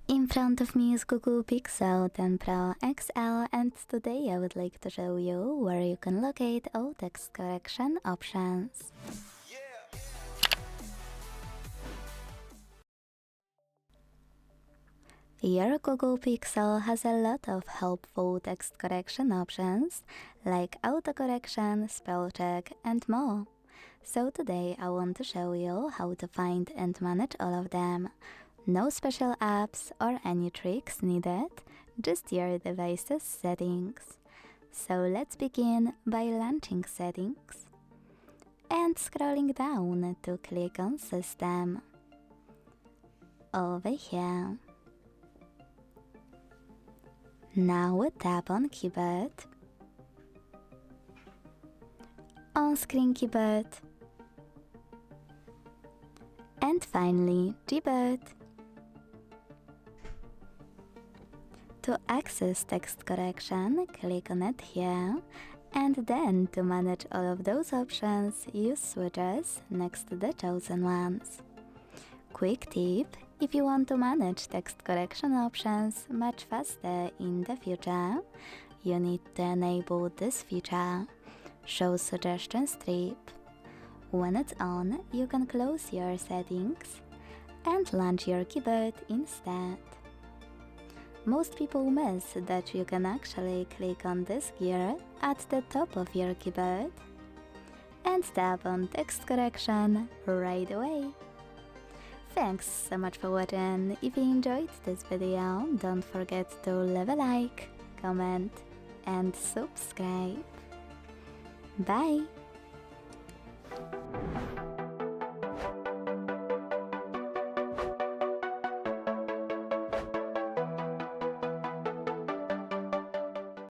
In front of me is Google Pixel 10 Pro XL, and today I would like to show you where you can locate all text correction options. Your Google Pixel has a lot of helpful text correction options like autocorrection, spell check, and more. So today I want to show you how to find and manage all of them. No special apps or any tricks needed, just your device's settings. So let's begin by launching settings and scrolling down to click on system. Over here. Now tap on keyboard, on-screen keyboard, and finally Gboard. To access text correction, click on it here, and then to manage all of those options, use switches next to the chosen ones. Quick tip: if you want to manage text correction options much faster in the future, you need to enable this feature, Show Suggestion Strip. When it's on, you can close your settings and launch your keyboard instead. Most people miss that you can actually click on this gear at the top of your keyboard and tap on text correction right away. Thanks so much for watching. If you enjoyed this video, don't forget to leave a like, comment and subscribe. Bye!